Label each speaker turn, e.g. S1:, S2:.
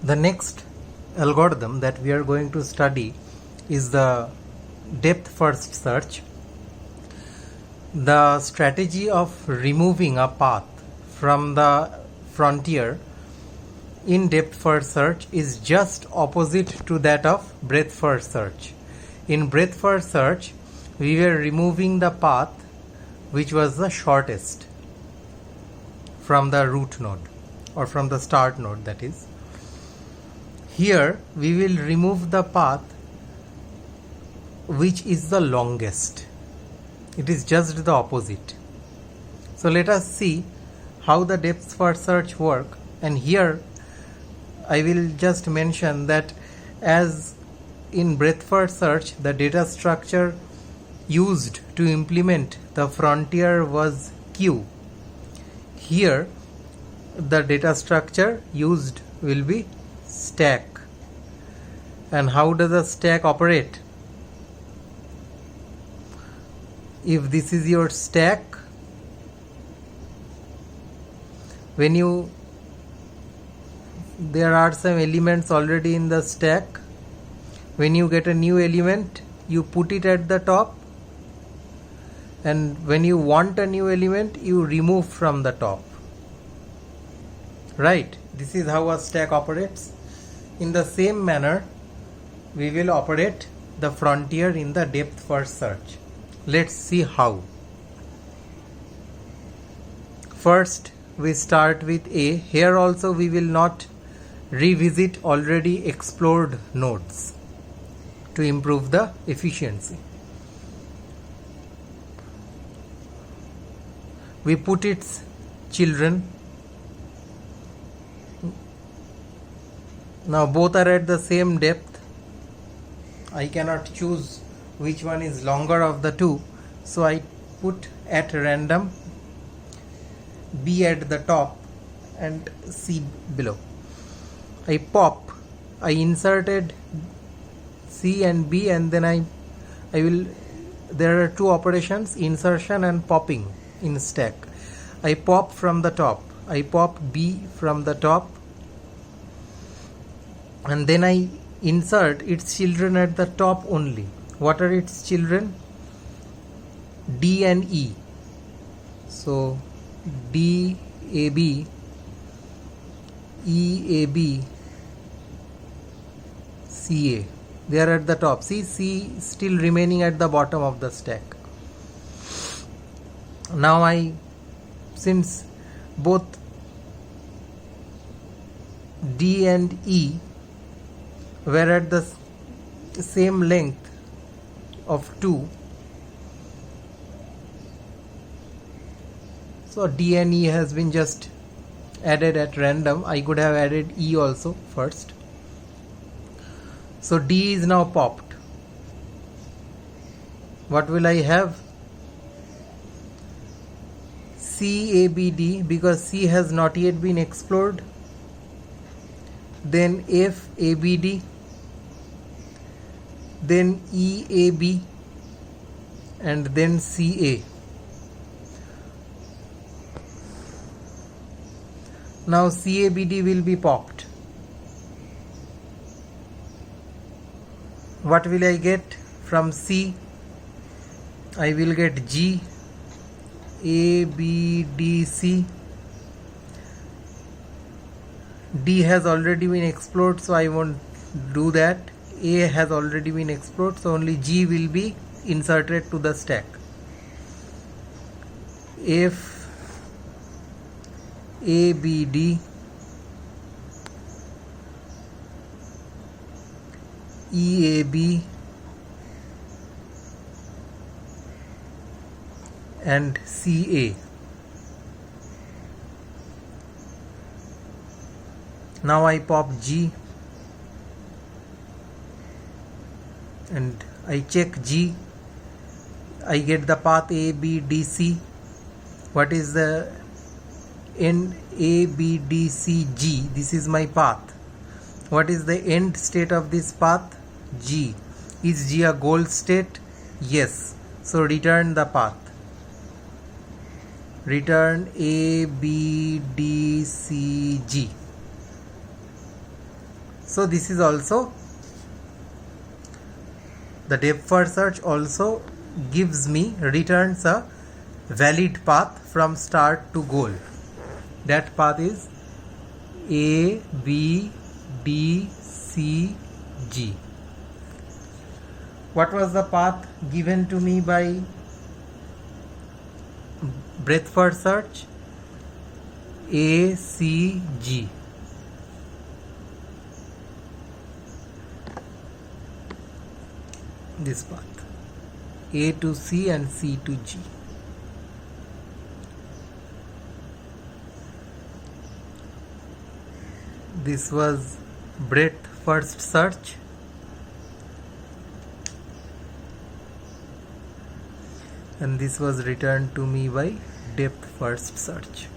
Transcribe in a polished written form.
S1: The next algorithm that we are going to study is the depth first search. The strategy of removing a path from the frontier in depth first search is just opposite to that of breadth first search. In breadth first search, we were removing the path which was the shortest from the root node or from the start node, that is. Here we will remove the path which is the longest. It is just the opposite. So let us see how the depth first search work, and here I will just mention that as in breadth first search, the data structure used to implement the frontier was queue. Here the data structure used will be stack. And how does a stack operate? If this is your stack, there are some elements already in the stack. When you get a new element, you put it at the top, and when you want a new element, you remove from the top. Right? This is how a stack operates. In the same manner, we will operate the frontier in the depth first search. Let's see how. First, we start with A. Here also we will not revisit already explored nodes to improve the efficiency. We put its children. Now both are at the same depth. I cannot choose which one is longer of the two, so I put at random B at the top and C below. I inserted C and B, and then there are two operations, insertion and popping in stack. I pop from the top. I pop B from the top, and then I insert its children at the top only. What are its children? D and E. So D, AB, E, AB, CA. They are at the top. See, C still remaining at the bottom of the stack. Now since both D and E were at the same length of 2, so D and E has been just added at random. I could have added E also first. So D is now popped. What will I have? C, A, B, D, because C has not yet been explored. Then F, A, B, D. Then E, A, B, and then C, A. Now C, A, B, D will be popped. What will I get from C? I will get G, A, B, D, C. D has already been explored, so I won't do that. A has already been explored, so only G will be inserted to the stack. F, A, B, D, E, A, B, and C, A. Now I pop G and I check G. I get the path A, B, D, C. What is the end? A, B, D, C, G. This is my path. What is the end state of this path? G. Is G a goal state? Yes. So return the path. Return A, B, D, C, G. So this is also, the depth first search also gives me, returns a valid path from start to goal. That path is A, B, D, C, G. What was the path given to me by breadth first search? A, C, G. This path, A to C and C to G. This was breadth first search, and this was returned to me by depth first search.